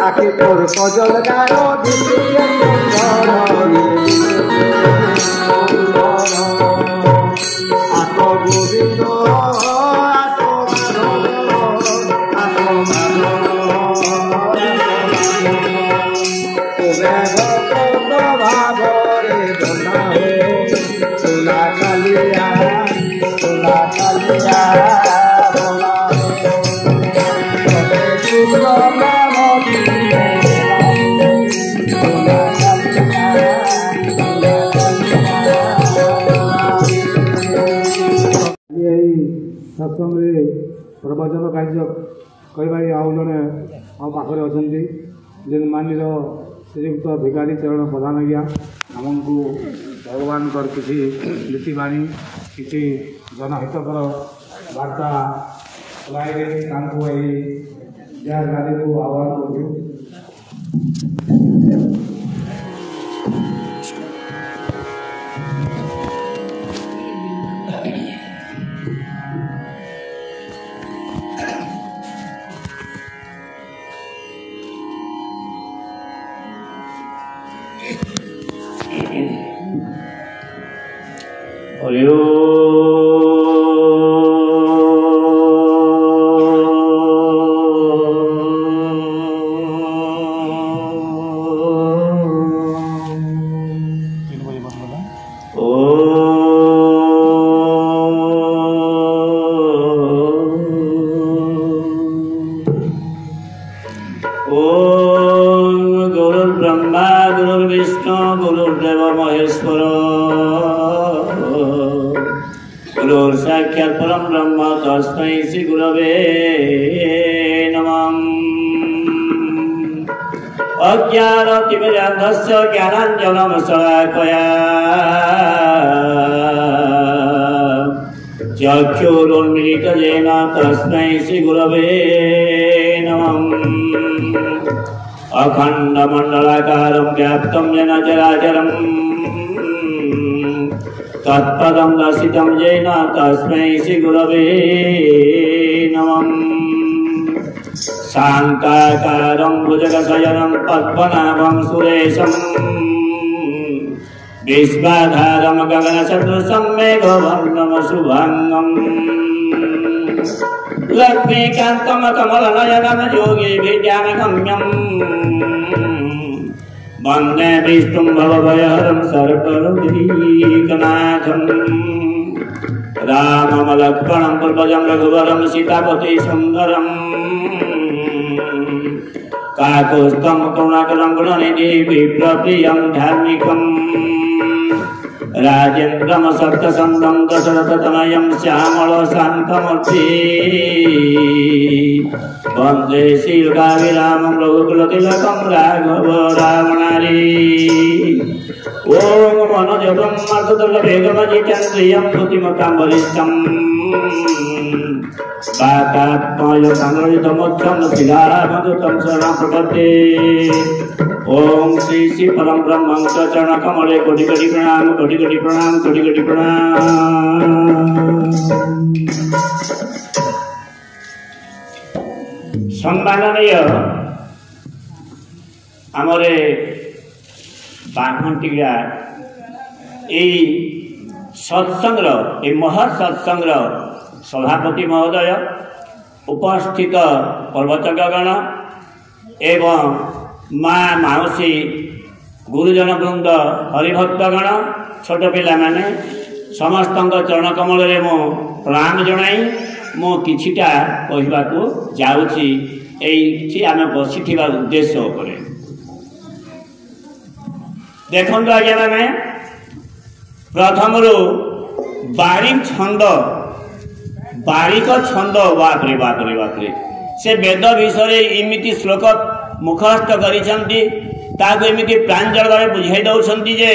आखि तोर कजल गारो आसो गोविंद भावरे बना तुला कालिया सत्संग प्रवचन कार्य कई आउ जड़े आम पाखे अच्छा जेन मानी श्रीयुक्त भिखारी चरण प्रधान आज्ञा आमको भगवान किसी नीतिबाणी किसी जनहितकर वार्ता लाइरे गाड़ी को आह्वान करूँ। गुरुर्ब्रह्मा गुरुर्विष्णु गुरुर्देव महेश्वर गुरुर्साक्षात् परं ब्रह्म तस्मै श्री गुरवे नमः। अज्ञानतिमिरान्धस्य ज्ञानाञ्जनशलाकया चक्षुरुन्मीलितं तस्मै श्री गुरवे नमः। अखंडमंडलाकारं व्याप्तं येन चराचरं तत्पदं दर्शितं येन तस्मै श्री गुरवे नमः। शान्ताकारं भुजगशयनं पद्मनाभं सुरेशं विश्वाधारं गगनसदृशं मेघवर्णं शुभांगं लक्ष्मीकान्तं कमलनयनं योगी विद्यानगम्यं वन्दे विष्णुं भवभयहरं सर्वलोकैकनाथं रामं लक्ष्मणं पूर्वजं रघुवरं सीतापति सुन्दरं काकुत्स्थं करुणाकरं गुणनिधिं विप्रप्रियं धार्मिकं राजेन्द्रं सप्तसन्दं दशरथतनयं श्यामलशान्तमूर्ति वन्दे श्रीरामं रघुकुलतिलकं राघव रावणारी। ॐ मनोजवं मार्गदुर्लभेगमजितेन्द्रियं बुद्धिमतां वरिष्ठं वातात्मयसंरचितमुख्यं शिलामधुतं शरणं प्रपद्ये। ओम श्री श्री परम ब्रह्मं चरण कमले कोटि कोटि प्रणाम कोटि कोटि प्रणाम कोटि कोटि प्रणाम। सम्माननीय आमरे बाघंटिया सत्संग महत् सत्संग सभापति महोदय उपस्थित प्रवचकगण एवं माँ माउसी गुरुजन वृंद हरिभक्तगण छोट पिला माने समस्त चरण कमल मु प्रणाम जनाई मु किछिटा कहवाकू जाउछि एठी आमे बसिथिबा उद्देश्य उपरे। देखंतु आज्ञा माने प्रथम बारिक छंद बारिक छंद बापरे बापरे बापरे से वेद विषय इमिति श्लोक मुखस्थ करिसंती ताको एमिति प्रांजल भावे बुझाई दउसंती जे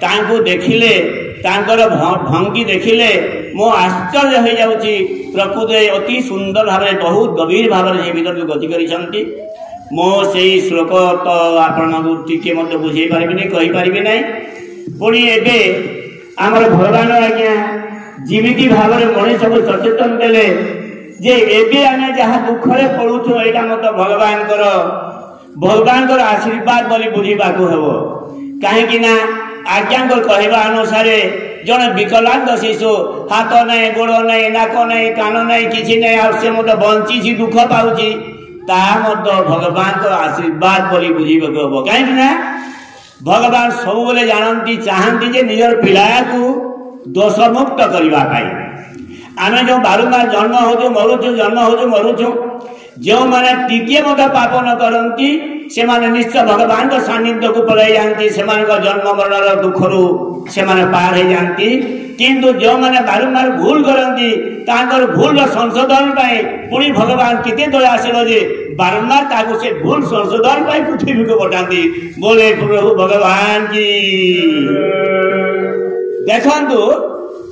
तांको देखिले तांकर भंगी देखिले मो आश्चर्य हो जाउची। प्रकृति अति सुंदर भाव बहुत गभीर भाव भीतर गति करिसंती। मो से श्लोक तो आपण टिके मत बुझे पारिबिनी कहि पारिबि नै। पुणी एबे आमर भगवान आज्ञा जिमिति भाव मनीष को सचेतन देले जे एबे आमे जहाँ दुखरे पड़ुछु एटा मत भगवान आशीर्वाद बोली बुझीबाकू हेबो। काहेकि ना आज्ञा कहवा अनुसार जड़े विकलांग शिशु हाथ नहीं गोड़ नहीं नाक नहीं कान नहीं किसी नहीं आसे मत बंची दुख पाऊँगी भगवान आशीर्वाद बोली बुझीबाकू हेबो। काहेकि ना भगवान सब बेले जानती चाहती जे निजर पिला को दोषमुक्त करने आम जो बारंबार जन्म हो मरुचु जन्म हो मरुचु जो मैंने टिके मत पाप न करती से माने निश्चय भगवान को सानिध्य को पलाई जाती से जन्म मरण दुखरु से पार हो जाती। किंतु जो मैंने बारंबार भूल करती भूल संशोधन पुणी भगवान कितने दयाशील जे बारंबार से भूल संशोधन पृथ्वी को पठाती। बोले प्रभु भगवान की देखंतु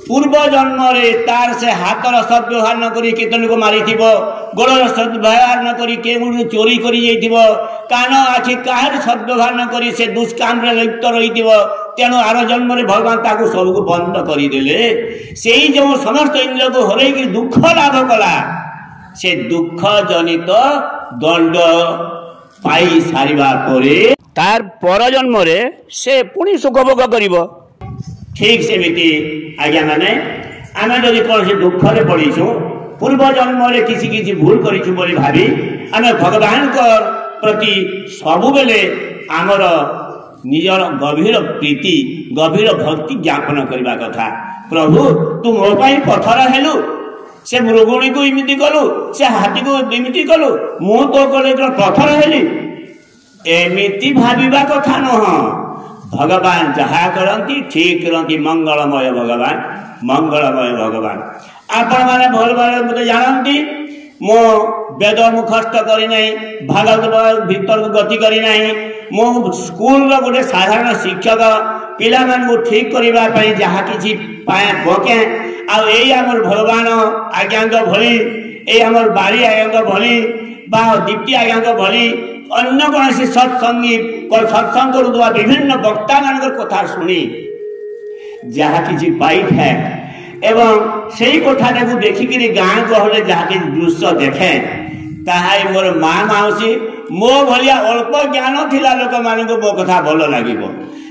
पूर्व जन्म रे तार से हाथर सद्व्यवहार न करी केतन को मारी गोड़र सद्व्यवहार न करी के चोरी करी कान आखि काहर सद्व्यवहार न करी से दुष्काम रे लिप्त रही तेणु आर जन्म रे भगवान ताकू सब को बंद करदेले। से जो समस्त इंद्र को हरई दुख लाभ कला से दुख जनित दंड पाई सारिबा परे तार पर जन्म रे से पुणी सुख भोग करिवो। ठीक सेमिति आज्ञा माने आम जदि कौन से दुख रे पड़ीछु पूर्व जन्म रे किसी किसी भूल करिछु बोली भाबी आम भगवान को प्रति सबु बेले आमर निजर गभीर प्रीति गभीर भक्ति ज्ञापन करबा कथा। प्रभु तू मो पाई पथर हेलु से मृगुणी को इमिति कलु से हाथी को इमिति कलु मु तो कले पथर हेली एमिति भाबिबा कथा नह। भगवान जहाँ करती ठीक करती मंगलमय भगवान आपण मैंने भल भाव मत जानती मो वेद मुखस्त करना भागवत भीतर को गति करना मो स्कूल गोटे साधारण शिक्षक पिला को ठीक करने जहाँ किसी पके आमर भगवान आज्ञा भली आमर बारी आज्ञा भली बा दीप्ति आज्ञा भली अन्य कौन सत्संगी सत्संग करुवा विभिन्न वक्ता मान कथा शुणी जहाँ किसी पाई था एवं से कथा देखिक गाँ गहले जहाँ कि दृश्य देखे ताहाई मोर माँ माउसी मो भलिया अल्प ज्ञान थिला लोक मान मो कथा भल लगे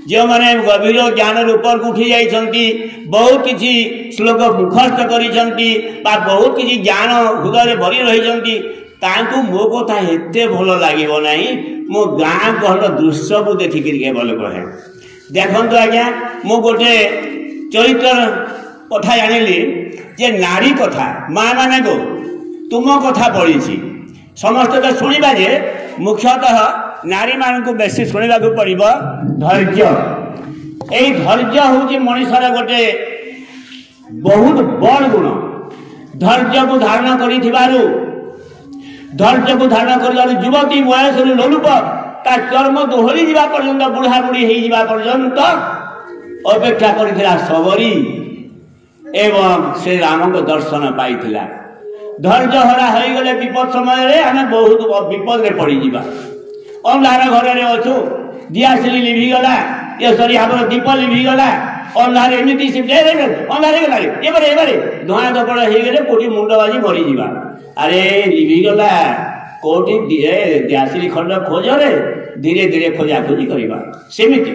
जो मैंने गभीर ज्ञान ऊपर को उठी जाइछंती बहुत किसी श्लोक मुखस्त करिछंती बा बहुत किसी ज्ञान हृदय भरी रही तांकु मो कथा एते भल लागिबो नाही मो गाँ गहल दृश्य को देखिक केवल कहे देखंतु आज्ञा मो गोटे चरित्र कथा जानिली जे नारी कथा माँ माने को तुम कथा पड़ी समस्त तो शुणा जे मुख्यतः नारी मान को बेसी शुणा पड़ो धैर्य। यही धैर्य हूँ मनीषर गोटे बहुत बड़ गुण। धैर्य को धारण कर धैर्य को धारण कर युवती बयस लोलुप ता चर्म दोहली जा पर्यंत बुढ़ा बुढ़ी हो पर्यंत अपेक्षा कर सबरी एवं श्री राम को दर्शन पाई धैर्य हरा हो गले विपद समय आम बहुत विपद में पड़ जा अंधार घर अच्छु दियासिली लिभिगला ये सरी आप दीप लिभिगला अंधार एमती अंधार गला एबारे धुआं धपड़ हो गले कोटी मुंड बाजी मरीजा अरे लिभिगला कोटी दियासिली खंड खोज रे धीरे धीरे खोजा खोजी करवा सेमिति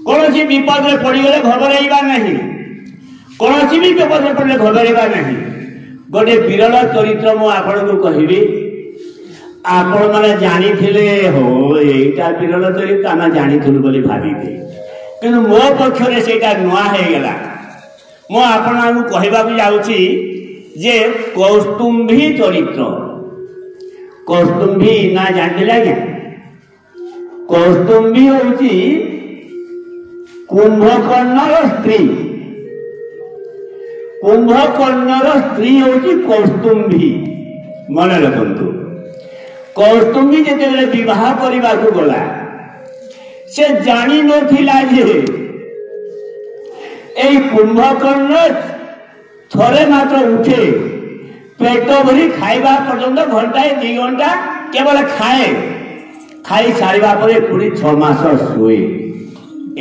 कौन विपद में पड़गले घबराइबा नहीं कौन भी विपद में पड़े घबराइबा नहीं। गोटे विरल चरित्र मु आपण को कहबी आपण माने जानी थिले हो एटा विरल चरित्र आम जानी थुलु बोली भाबीबे किंतु मो पक्ष रे सेटा नुआ हे गेला मो आपण को कहबा भी जाउची जे कौस्तुंभी चरित्र कौस्तुंभी ना जानथिले आज्ञा कौस्तुंभी होची कुंभकर्णर स्त्री कुंभकर्णर स्त्री होची कौस्तुंभी मन रखंतु कौस्तुंभी जेतेबेले विवाह करबा को गला से जानी नथिला जे এই কুম্ভকর্ণ থরে মাত্র উঠে পেট ভরি খাইবা পর্যন্ত ঘন্টায় 2 ঘন্টা কেবল খাଏ খাই সারিবা পরে পুরি 6 মাস শুয়ে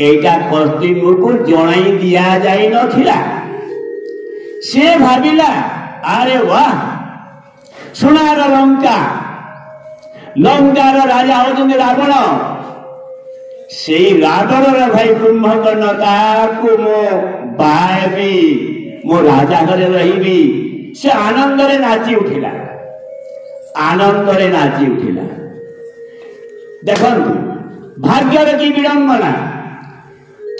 এইটা কস্তুম্বକୁ জଣାই দিয়া যাই নথিলা সে ভাবিলা আরে বাহ সোনার লঙ্কা লঙ্କାର রাজা হচ্ছেন রাবণ সেই রাবণର ଭାଇ କୁମ୍ଭକର୍ଣ୍ଣ ତାକୁ ମୁଁ ବାହେବି ମୋ ରାଜା ଘରେ ରହିବି ସେ ଆନନ୍ଦରେ ନାଚି ଉଠିଲା ଦେଖନ୍ତୁ ଭାଗ୍ୟର କି ବିଡ଼ମ୍ବନା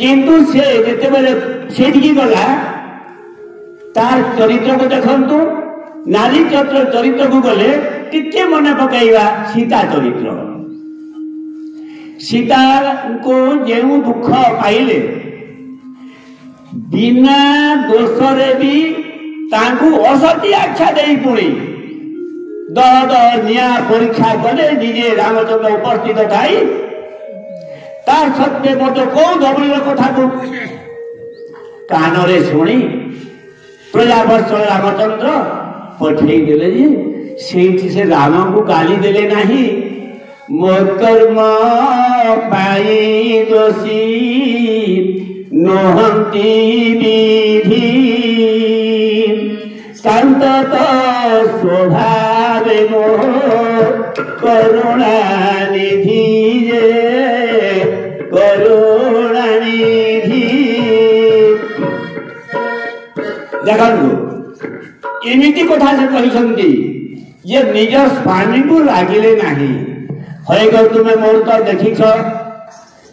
କିନ୍ତୁ ସେ ଯେତେବେଳେ ସେଠିକି ଗଲା ତାର ଚରିତ୍ରକୁ ଦେଖନ୍ତୁ ନାରୀ ଚରିତ୍ରକୁ ଗଲେ ଟିକେ ମନେ ପକାଇବା ସୀତା ଚରିତ୍ର ସୀତାଙ୍କୁ ଯେଉଁ ଦୁଃଖ ପାଇଲେ ବିନା ଦୋଷରେ ବି ତାଙ୍କୁ ଅସତୀ ଆଖ୍ୟା ଦେଇ ପୁଣି ଦହ ନିଆଁ ପରୀକ୍ଷା କଲେ ନିଜେ ରାମଚନ୍ଦ୍ର ଉପସ୍ଥିତ ଥାଇ ତାର ସତ୍ୟ ମଧ୍ୟ କୋଉ ଧବଳୀର କଥାକୁ କାନରେ ଶୁଣି ପ୍ରଜାବତ୍ସଳ ରାମଚନ୍ଦ୍ର ପଠେଇ ଦେଲେ ଯେ ସେଇଠି ସେ ରାମଙ୍କୁ ଗାଲି ଦେଲେ ନାହିଁ ମୋ କର୍ମ ପାଇ ଦୋଷୀ ନୁହନ୍ତି ବିଧି କାନ୍ତତ ସ୍ୱଭାବେ ମୋ କରୁଣାନିଧି କରୁଣାନିଧି ଦେଖନ୍ତୁ ଏମିତି କଥା ସେ କହିଛନ୍ତି ଯେ ନିଜ ସ୍ୱାମୀଙ୍କୁ ଲାଗିଲେ ନାହିଁ ହଇଗଲ ତୁମେ ମୋର ତ ଦେଖିଛ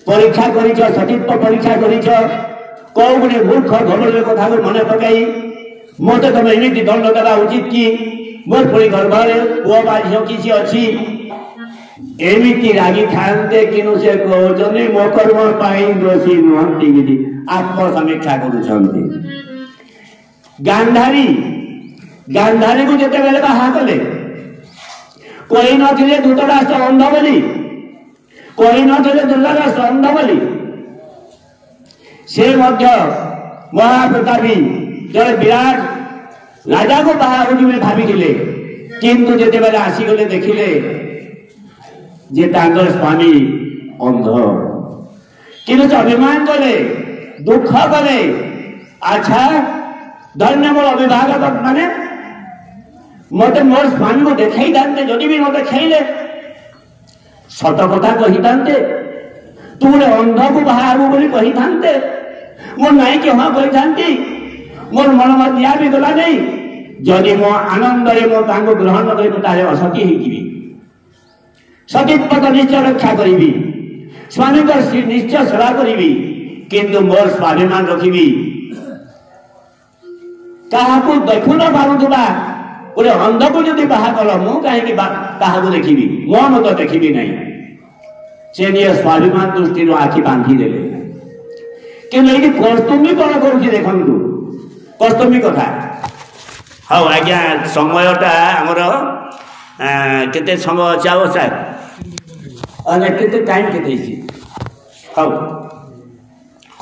ପରୀକ୍ଷା କରିଛ ସତୀତ୍ୱ ପରୀକ୍ଷା କରିଛ କୋଉ ଗୋଟେ ମୂର୍ଖ ଧବଳୀର କଥାକୁ ମନେ ପକାଇ ମୋତେ ତମେ ଏମିତି ଦଣ୍ଡ ଦେବା ଉଚିତ କି ମୋର ପୁଣି ଗର୍ଭରେ ପୁଅ ବା ଝିଅ କିଛି ଅଛି ଏମିତି ରାଗିଥାନ୍ତେ କିନ୍ତୁ ସେ କହୁଛନ୍ତି ମୋ କର୍ମ ପାଇଁ ଦୋଷୀ ନୁହନ୍ତି ବୋଲି ଆତ୍ମସମୀକ୍ଷା କରୁଛନ୍ତି ଗାନ୍ଧାରୀକୁ ଯେତେବେଳେ ବାହା କଲେ କହିନଥିଲେ ଧୃତରାଷ୍ଟ୍ର ଅନ୍ଧ ବୋଲି କହିନଥିଲେ ଧୃତରାଷ୍ଟ୍ର ଅନ୍ଧ ବୋଲି ସେ ମଧ୍ୟ ମହାପ୍ରତାପୀ ଜଣେ ବିରାଟ ରାଜାକୁ ବାହା ହେଉଥିବେ ଭାବିଥିଲେ କିନ୍ତୁ ଯେତେବେଳେ ଆସିଗଲେ ଦେଖିଲେ ଯେ ତାଙ୍କର ସ୍ୱାମୀ ଅନ୍ଧ କିନ୍ତୁ ଅଭିମାନ କଲେ ଦୁଃଖ କଲେ ଆଚ୍ଛା ଧନ୍ୟ ମୋର ଅଭିଭାବକ ମାନେ ମତେ ମୋର ସ୍ୱାମୀକୁ ଦେଖେଇଥାନ୍ତେ ଯଦି ବି ନ ଦେଖେଇଲେ ସତ କଥା କହିଥାନ୍ତେ ତୁ ଗୋଟେ ଅନ୍ଧକୁ ବାହା ହେବୁ ବୋଲି କହିଥାନ୍ତେ ମୋ ନାଇଁ କି ହଁ କହିଥାନ୍ତି ମୋର ମନ ଦିଆ ବି ଗଲା ନାହିଁ ଯଦି ମୋ ଆନନ୍ଦରେ ମୁଁ ତାଙ୍କୁ ଗ୍ରହଣ କରିବି ତାହେଲେ ଅସତୀ ହେଇଯିବି ସତୀତ୍ୱ ନିଶ୍ଚୟ ରକ୍ଷା କରିବି ସ୍ୱାମୀଙ୍କର ନିଶ୍ଚୟ ସେବା କରିବି କିନ୍ତୁ ମୋର ସ୍ୱାଭିମାନ ରଖିବି କାହାକୁ ଦେଖୁ ନ ପାରୁଥିବା ଗୋଟେ ଅନ୍ଧକୁ ଯଦି ବାହା କଲ ମୁଁ କାହିଁକି କାହାକୁ ଦେଖିବି ମୋ ମତ ଦେଖିବି ନାହିଁ ସେ ନିଜ ସ୍ୱାଭିମାନ ଦୃଷ୍ଟିରୁ ଆଖି ବାନ୍ଧିଦେଲେ କିନ୍ତୁ ଏଇଠି କସ୍ତୁମ୍ବୀ କ'ଣ କରୁଛି ଦେଖନ୍ତୁ କସ୍ତୁମ୍ବୀ କଥା ହଉ ଆଜ୍ଞା ସମୟଟା ଆମର କେତେ ସମୟ ଅଛି ଆଉ ସାର୍ କେତେ ଟାଇମ୍ କେତେ ହେଇଛି ହଉ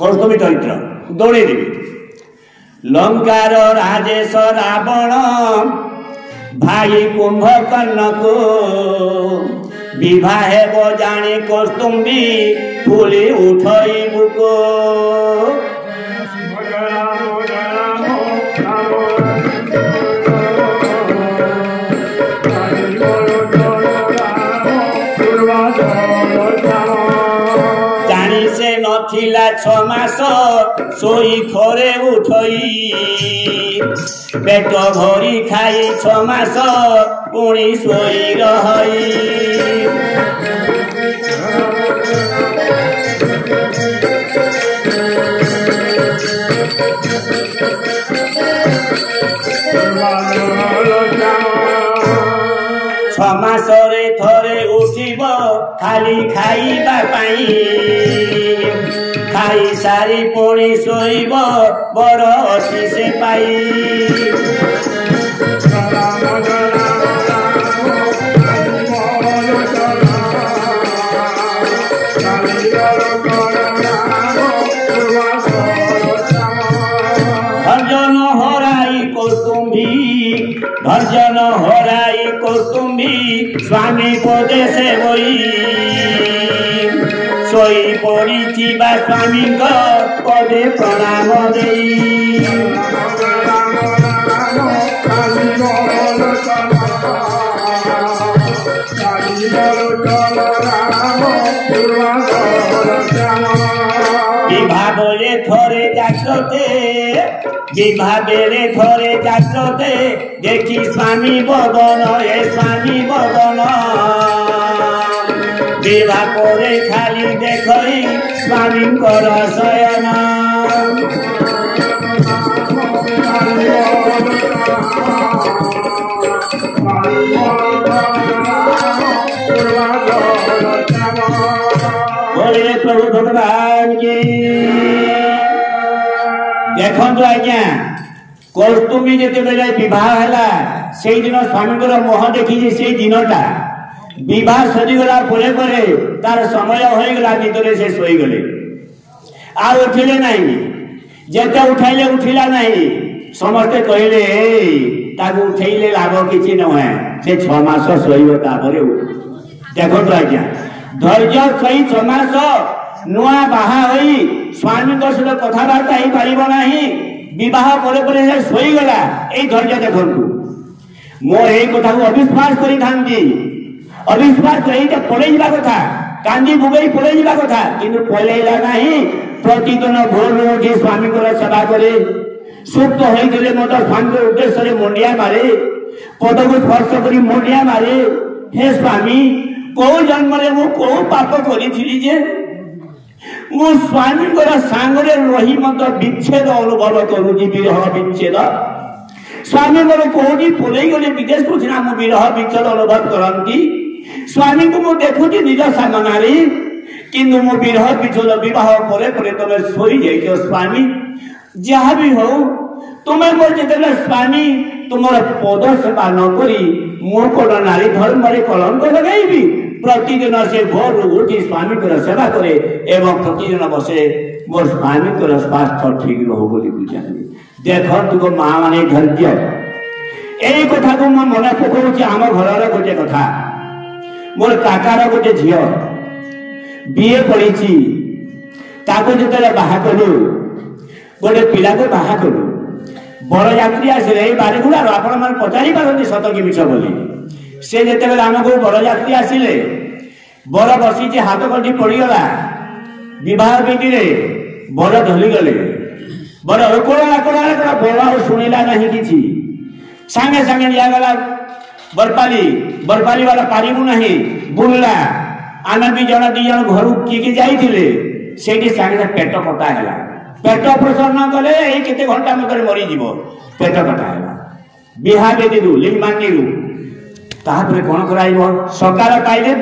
କସ୍ତୁମ୍ବୀ ଚରିତ୍ର ଦୌଡ଼େଇଦେବି ଲଙ୍କାର ରାଜେଶ ରାବଣ ଭାଇ କୁମ୍ଭକର୍ଣ୍ଣକୁ ବିଭା ହେବ ଜାଣି କସ୍ତୁମ୍ବୀ ଫୁଲି ଉଠଇ ବୁକ ଜାଣି ସେ ନଥିଲା 6 ମାସ ଶୋଇ ଖରେ ଉଠଇ ପେଟ ଭରି ଖାଇ 6 ମାସ ପୁଣି ଶୋଇ ରହଇ ଛମାସରେ ଥରେ ଉଠିବ ଖାଲି ଖାଇବା ପାଇଁ ଖାଇ ସାରି ପୁଣି ଶୋଇବ ବର ଅଛି ସେ ପାଇ भर्जन हराई कौतुम्बी स्वामी पदे से बई सोई पड़ी स्वामी पदे प्रणाम देई विभागे थोरे जाग्रते देखी स्वामी बदन हे स्वामी बदन विवाह करे खाली देखई स्वामी कर शयन बोले प्रभु भगवान की देखो आज्ञा कौस्तुमी जिते बेले विवाह है से दिन स्वामी मुह देखी से दिनटा विवाह सरीगला परे परे तार समय होगला निदरे से शोगले आ उठिले नहीं जेते उठाइले उठिला नहीं समस्ते कहले ताको उठेले लाभ किछि नहे से 6 मास शोइबो तापरे देखो आज्ञा धैर्य सही 6 मास नुआ बाहा होई स्वामी सहित कथबार्ता ही पारिब नाही विवाह परे परे से शोइगला ए धैर्य देखंतु मो ए कथा को अविश्वास करि थांती अविश्वास करी पड़े जा कथा कांदी बुगई पड़े जा कथा किंतु पड़ेला नहीं प्रतिदिन भोर उठी स्वामी को सेवा करे सुप्त होइले मत स्वामी उद्देश्य मुंडिया मारे पद को स्पर्श करी मुंडिया मारे हे स्वामी को जन्म रे मु को पाप करी थिली जे मु स्वामी को सांगरे रही मत विच्छेद अनुभव करूजी विरह विच्छेद स्वामी मोर कोडी पड़े गले विदेश को सिना मु विरह विच्छेद अनुभव करंती स्वामी को मु देखुची निज सामनारे किंतु मु विरह विच्छेद विवाह परे परे तमे सोई जाइछो स्वामी जहा भी हो तुम्हें मोर जेतले स्वामी तुमर पद सेवा न करी मो कोड नारी धर्म रे कलंक लगाइबी प्रतिदिन से भोर उठी स्वामी को सेवा करे एवं प्रतिदिन बसे मोर स्वामी को स्वास्थ्य ठीक रहो बोली बुझानी देखो तुको मां माने धैर्य एई कथा को मन मन पकोछि आम घर रे गोटे कथा मोर काकार गोटे झियो बीए पढ़ी ताको जेतले बाहा कलु गोटे पिला को बाहा कलु बड़ यात्री आसिले बारीगुड़ा आपण मान पचारि पारती सत कि मिछ बोली से जेतेबेले आमको बड़ यात्री आसिले बड़ बसी हाथ कंठी पड़गला विवाह विधि रे बड़ ढली गले बड़ कोड़ा कोड़ा बड़ा शुणिला नहीं किछि सांगे सांगे लिया गला बरपाली वाला पारिबु नहीं बुलला आमे भी जण दी जण घर की जाइथिले सेठी सांगे पेट कटा हैला पेट ऑपरेशन न कले ए केते घंटा मकर मरी जीवो पेट कटा हैला बिहा बेदी दु लिंग मांगी दु तापरे कोन कराइबो सकाळ पाइले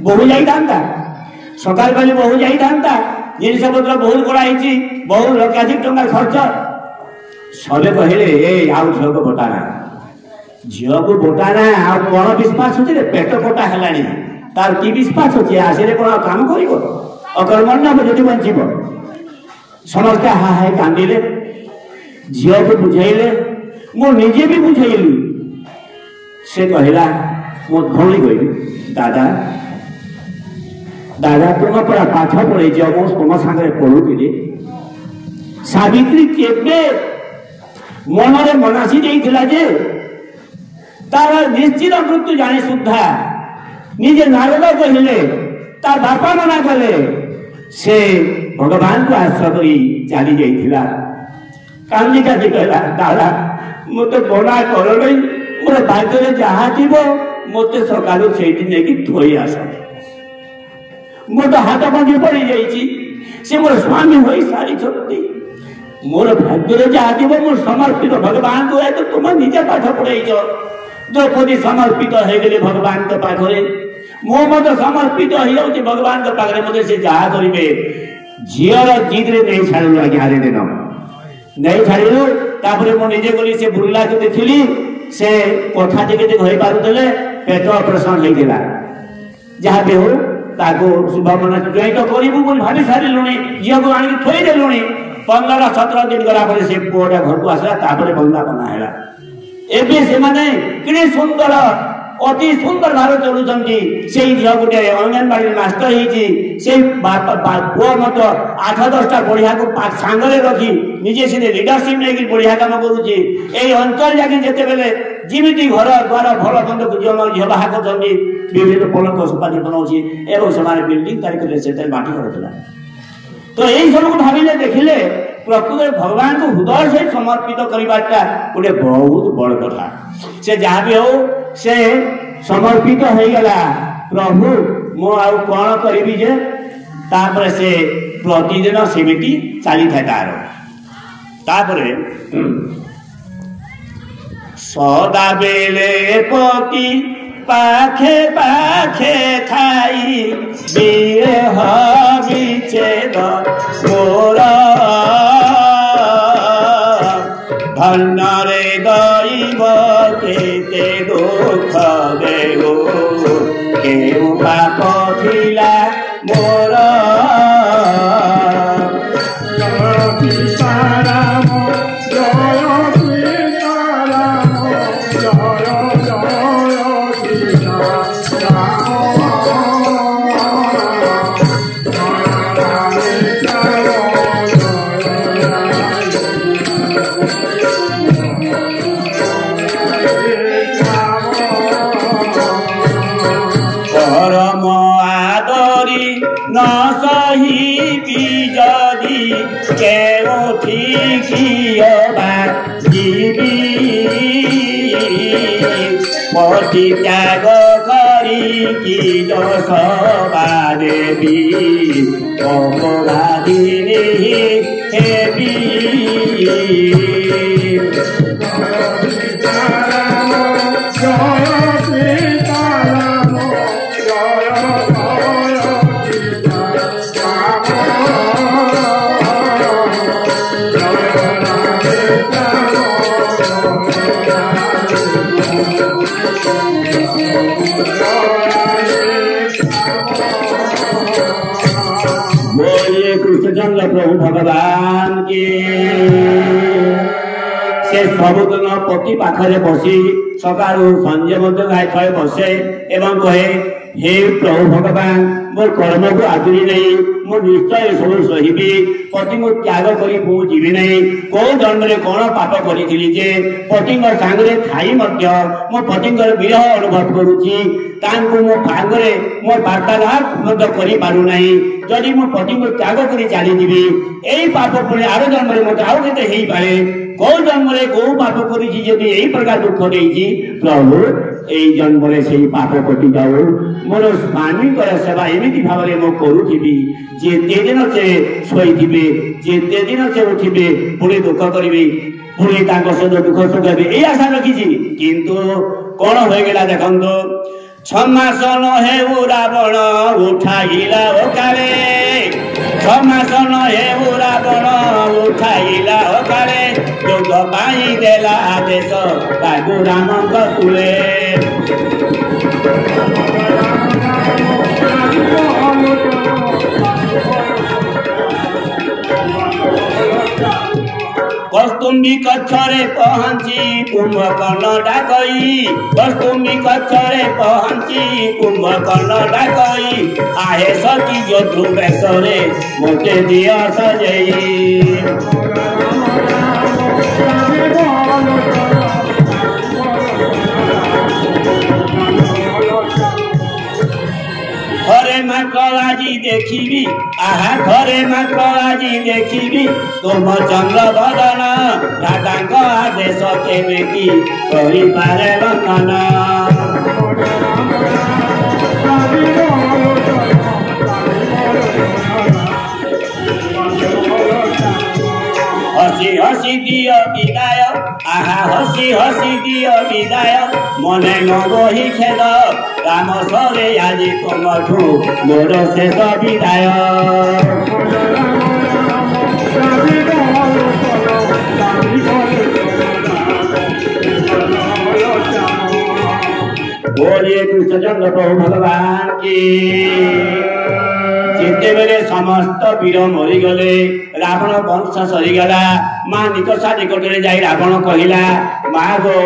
बहु जाई दांता सकाळ पाइले बहु जाई दांता जिनिस पत्र बहुत गोड़ा हिची बहु लक्षाधिक टंका खर्च सबे कहले ए आउ झियो को बटाना झियो को बटाना आ कोन विश्वास होची रे पेट कटा हैलानी तार की विश्वास होची आसिरे कोन काम करिवो अकर्मण्य जदि बंचिबो समस्त हा हाय कांदिले झियो को बुझाइले मो निजे भी बुझाइली से कहला मो भौली गई दादा दादा तुम पूरा पाठ पढ़े जाओ तुम सागर पढ़ुली सावित्री केबे मनरे मनासी देइथिला जे तार निश्चित मृत्यु जाने सुद्धा निजे नारद कहले तार बापा मना कले से भगवान को आश्रय करी चली जाइथिला कांदी का कहला दादा मते बना कर नहीं मोर भाग्य रे जहा थिबो मते सकालु सेठी नेकी थोई आस मोर तो हाथ बांधी पड़ी जाइछि से मोर स्वामी होई सारी छती मोर भाग्य रे जहा थिबो मोर समर्पित भगवान को है तो तुम निजे पाठ पढ़ाइछो द्रौपदी समर्पित हो गले भगवान के पाखरे मो मत समर्पित हो जाउछि भगवान के पाखरे मते से जहा करिवे झियर जिद रे नहीं छाड़ू आज्ञा रे दिन नहीं छाड़ू तापरे मो निजे गली से बुरला के देखिली से कथा टिके होई पारुतले पेट ऑपरेशन होइतिला जहा भी हो ताको शुभमना जय तो करिबु बोल भाबी सारी लुणी जियो को आनी थोई दे लुणी 15-17 दिन गला पर से पोडा घर को आसला तापरे बंदा बना हैला ଏବେ ସେମାନେ କେତେ ସୁନ୍ଦର ଅତି ସୁନ୍ଦର ଭାବେ ଚଳୁଛନ୍ତି। ସେଇ ଝିଅ ଗୋଟେ ଅଙ୍ଗନବାଡି ମାଷ୍ଟର ହେଇଛି। ସେଇ ପୁଅ ମଧ୍ୟ 8-10ଟା ବଢିଆକୁ ସାଙ୍ଗରେ ରଖି ନିଜେ ସେ ଲିଡରସିପ ନେଇକି ବଢିଆ କାମ କରୁଛି। ଏଇ ଅଞ୍ଚଳ ଯାକି ଯେତେବେଳେ ଯେମିତି ଘର ଦ୍ୱାର ଭଲ ମନ୍ଦକୁ ଝିଅ ବାହା କରୁଛନ୍ତି ବିଭିନ୍ନ ପଲଙ୍କ ସୁପାଦିପନ ହଉଛି ଏବଂ ସେମାନେ ବିଲ୍ଡିଂ ତାରିଖରେ ସେଥିରେ ମାଟି କରୁଥିଲା। ତ ଏଇ ସବୁକୁ ଭାବିଲେ ଦେଖିଲେ ପ୍ରକୃତରେ ଭଗବାନଙ୍କୁ ହୃଦୟ ସହିତ ସମର୍ପିତ କରିବାଟା ଗୋଟେ ବହୁତ ବଡ କଥା। ସେ ଯାହା ବି ହଉ ସେ ସମର୍ପିତ ହେଇଗଲା। ପ୍ରଭୁ ମୁଁ ଆଉ କଣ କରିବି ଯେ ତାପରେ ସେ ପ୍ରତିଦିନ ସେମିତି ଚାଲିଥାଏ ତାପରେ ସଦାବେଳେ ପତି ପାଖେ ପାଖେ ଥାଇ ବିରହ ବିଚ୍ଛେଦ ମୋର ଧନରେ ଦଇବ କେତେ ଦୁଃଖ ଦେବ କେଉଁ ପାପ ଥିଲା ମୋର न सही जदि केउठी कियबा जीवी पति त्याग करी कि दशबा देवी अपराधिनी हेबी कृष्णचंद्र प्रभु भगवान की से सबुदिन पति पाखरे बसी सकाळु संजे मध्य गाय बसे एवं कहे हे प्रभु भगवान मोर कर्म को आदुरी नहीं मु निश्चय सब सहिबी पति को त्याग करी मु जीवी नहीं को जन्म रे कोन पाप करी जे पति सांगरे खाई मध्य मो पति विरह अनुभव करुची तांको मो सांगरे मो वार्तालाप मध्य करी पारु नहीं जदि मो पति को त्याग करी चली जीवी एई पाप पुणे आरो जन्म रे मते आउ केते हेई पारे को जन्म रे को पाप करी जदि एई प्रकार दुख देई प्रभु एई जन्म रे सेई पाप कटि जाऊ मोर स्वामी कर सेवा एमिति भावरे मो करूथिबी जेते दिन से सोईथिबे जेते दिन से उठिबे पुणे दुख करिबे पुणे तांको सहित दुख सुख हेबे एई आशा रखिछि किंतु कोन होय गेला देखंतो छमासन हेउ रावण उठाइला ओकाले छमासन हेउ रावण उठाइला ओकाले जोग पाई देला आदेश बाबू राम कतुले कस्तुम्बी कक्षरे पहंची कुंभकर्ण डाकई कस्तुम्बी कक्षरे पहंची कुंभकर्ण डाकई आहे सती जोधु बेसरे मोटे दिया सजई घरे मात्र আজি देखिबी आहा घरे मात्र আজি देखिबी तुम चंद्र बदन दादाଙ୍କ आदेश केमिति करि पारे लखन हसी हसी दियो विदाय आहा हसी हसी दियो विदाय मने नबही खेद राम सरे आज तुमठू मोर शेष विदाय बोलिए कृष्णचंद्र प्रभु भगवान की जिते बेले समस्त वीर मरीगले रावण वंश सरीगला माँ निकषा निकट में जाई रावण कहला माँ गो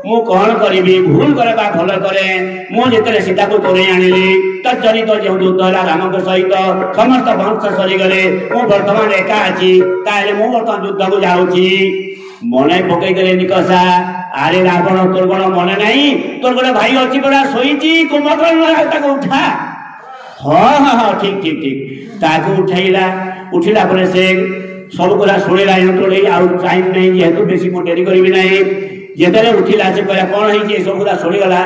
मु कौन करी भूल करे बा भल करे मुझे सीता को तोड़े आनिली तरित जो युद्ध है राम सहित समस्त वंश सरीगले मु बर्तमान एका अच्छी मु बर्तमान युद्ध को जाऊँगी मने पकईदे निकषा अरे रावण तोर कौन मन नहीं तोर गोटे भाई अच्छी पड़ा शोची कुंभकर्ण उठा हाँ हाँ हाँ ठीक ठीक ठीक ताकू उठैला उठिला पर से सब गुला शुणिला यंत्रे आउ टाइम नहीं जेहेतु बेसी मु डेरी करी नहीं जेतले उठिला से कहला कौन है सब गुला शुणिगला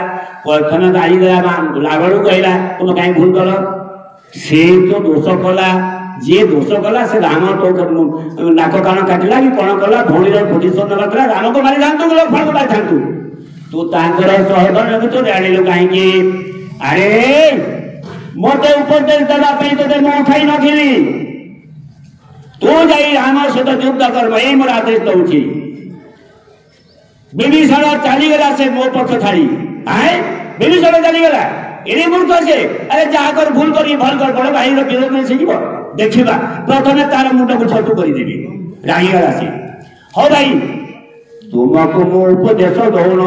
प्रथम गाड़ी देला रावण कहला तुम कहीं भूल कर से तो दोष कला जे दोष कला से राम तो नाक कान काटिला कि कौन कला भौणी प्रतिशोध नला राम को मारी जातु फल को मारी जातु तू तांकर सहधन तो जानिलु कहीं अरे मत उपदेश देवाई तो उठाई नी तू जाई राम सहित युद्ध कर्म यही मोर आदेश दौची विभीषण चलीगला से मो पक्ष छाड़ी आए विभीषण चलीगला ये मूर्ख से अरे जहाँ कर भूल कर भल कर बड़ भाई विरोध में से देखा प्रथम तार मुंड को छतु करदेवी रागीगला से हाँ भाई तुमको मु उपदेश दौन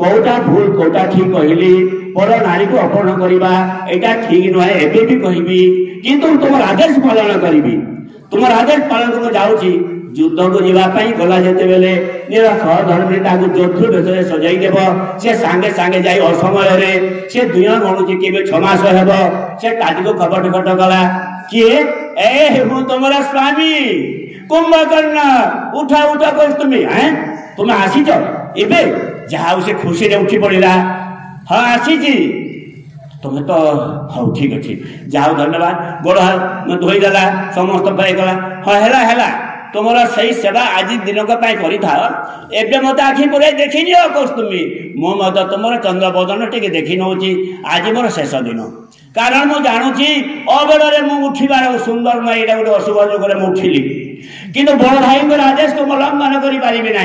कौटा भूल कौटा ठीक कहली पर नारी को अपहरण करवा एटा ठीक नुहे एबे भी कहबी किंतु तुम आदेश पालन करी तुम आदेश पालन कर जाऊँगी युद्ध को जावाई गला जिते बेले निरा सहधर्मी जोधु बेस सजाई देव से सांगे सांगे जाई असमय से दुई गणुची के 6 मास हेब से काटी को खपट खट गला किए ए हूँ तुमरा स्वामी कुंभकर्ण उठा उठा कर तुम्हें आसीच एबे जहाँ से खुशी रे उठी पड़ा हाँ आसी तुम्हें तो हाँ ठीक अच्छे जाओ धन्यवाद गोड़ धोईदेला समस्त पाईगला हाँ है तुमर सही सेवा आज दिन कर मत आखि पुराई देखी नियो तुम्हें मो मत तुम चंद्र बदन टे देखी नौ आज मोर शेष दिन कारण मु जानुची अबेल मु उठिबार सुंदर ना यहाँ गोटे अशुभ जोगे मुझे उठिली किंतु बड़ भाई आदेश को अवलंबन करें ना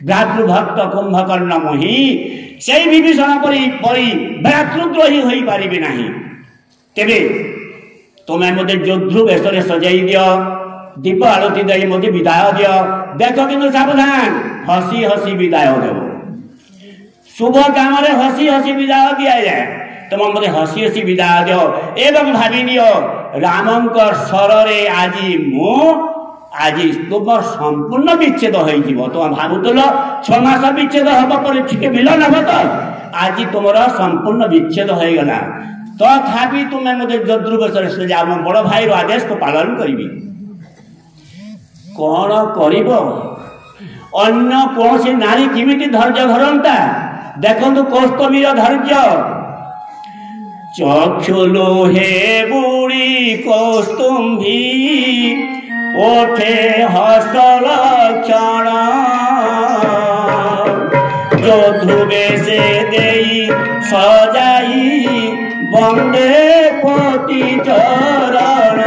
भ्रातृभक्त कुंभकर्ण मोही से विभीषण परी भ्रातृद्रोही हो पारे ना तेरे तुम्हें मत जोधु बेश सजाई दियो दीप आलती दे मत विदाय दियो देख कि सावधान हसी हसी विदाय देव शुभ काम हसी हसी विदाय दि जाए तुम मत हसी हसी विदाय दियो एवं भावी नियो राम स्वर आज मु आज तुम संपूर्ण विच्छेद हो तुम भावुल 6 मास विच्छेद हम पर ठीक मिलन हम तो आज तुम संपूर्ण विच्छेद हो गला तथापि तुम्हें मुझे जद्रुवेश से जाओ बड़ भाई आदेश को पालन करी कौन कर अन्य कौन सी नारी किमिति धैर्य धरंता देखो कौस्तुभीर धैर्य चक्षुलो हे बुड़ी कौस्तुभी ओठे हसल क्षण जो ध्रुवे से देई सजाई वंदे पति चरण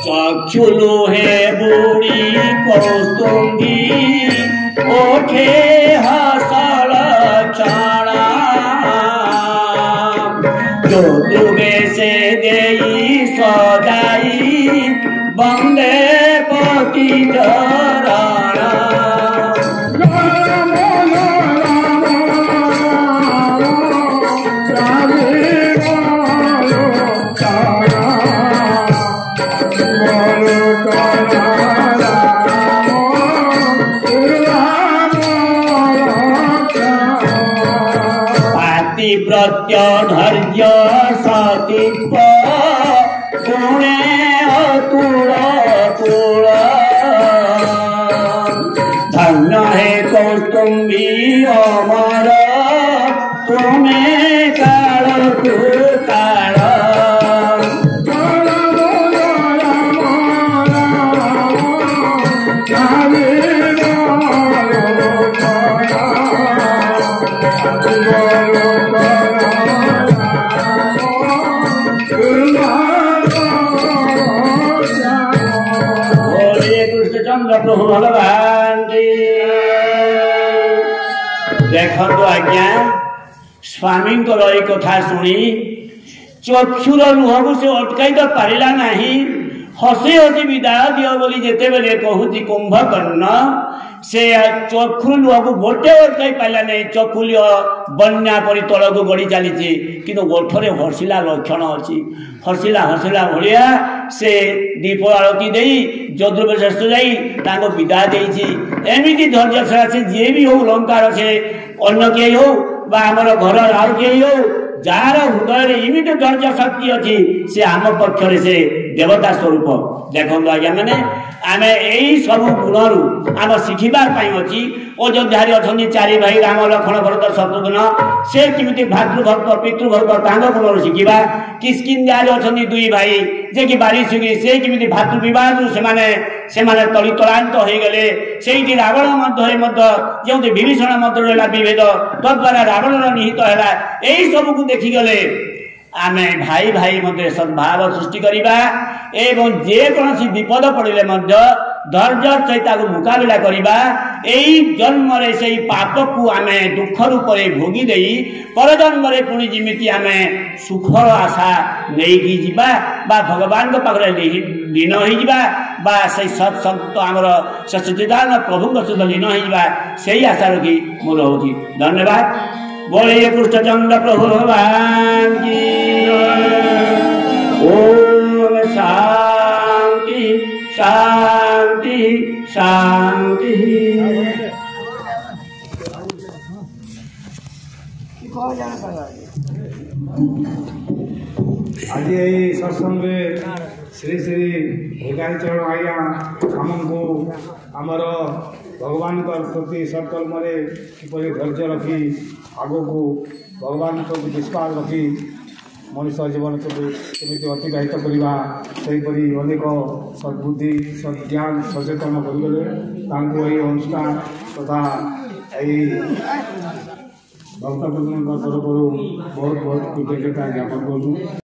चक्षुलो है बुड़ी कौस्तुभी ओठे हसल क्षण जो ध्रुवे से देई सजाई वंदे पति चरण प्रत्य धैर्य सतीत्व गुणे अतुल तुल धन्य है कौस्तुभी अमर तुम्हें काल काल प्रभु भगवान की। देखो आज्ञा स्वामी कथा शुणी चक्षुर लुह को से अटकाई तो पारा ना हसी हसी विदाय दियो बोली जिते बेले कहूँ कुंभकर्ण से चक्षु लुह को गोटे अटकाई पारा नहीं चक्षुल बन्या परी तल को गड़ी चली कि गोठरे हसिला लक्षण अच्छी हसिला हसिला भाया से दीप आरती दे जद्रुवेश जा विदाय देमती धैर्यशा से जी भी हो अलंकार से अन्न किए हो आमर घर आउ किए हो जार हृदय इमिट धैर्य शक्ति अच्छी से आम पक्ष से देवता स्वरूप देखो आज्ञा मैंने आम यही सब गुण आम शिखिबाई अच्छी अयोध्यारे अच्छा चारि भाई राम लक्ष्मण भरत शत्रुघ्न से किमिति भातृभक्त पितृभक्त गुण शिखा किष्किंध्यारे अच्छा दुई भाई जे कि बारीशुगी से किमिति भातृ से तली तलांत हो गले से रावण मध्य जो विभीषण मध्य रहा विभेद तद्वारा रावण निहित है यही सबको देखिगले आम भाई भाई मध्य सद्भाव सृष्टि करवा एवं जेकोसी विपद पड़े धैर्य सहित मुकाबला करवा यही जन्म से पाप को आम दुख रूप भोगी दे पर जन्म पुणी जमी आम सुखर आशा नहीं जीवा भगवान पाखे लीन हो सत्संग आमर सचिदान प्रभु सहित लीन हो से आशा रखी मोर हूँ धन्यवाद। बोलिए कृष्णचंद्र प्रभु भगवान की ओम शांति शांति शांति। आज यही सत्संग श्री श्री भिखारी चरण आज्ञा आमको आमर भगवान प्रति संकल्प किपरि धैर्य रखी आगो को भगवान को विश्वास रखी मनुष्य जीवन को केमी अतिबाहित करवा सेहीपरि अनेक सद्बुद्धि सज्ञान सचेतन करें अनुष्ठान तथा यही भक्तवृंद तरफ बहुत बहुत कृतज्ञता ज्ञापन करूँ।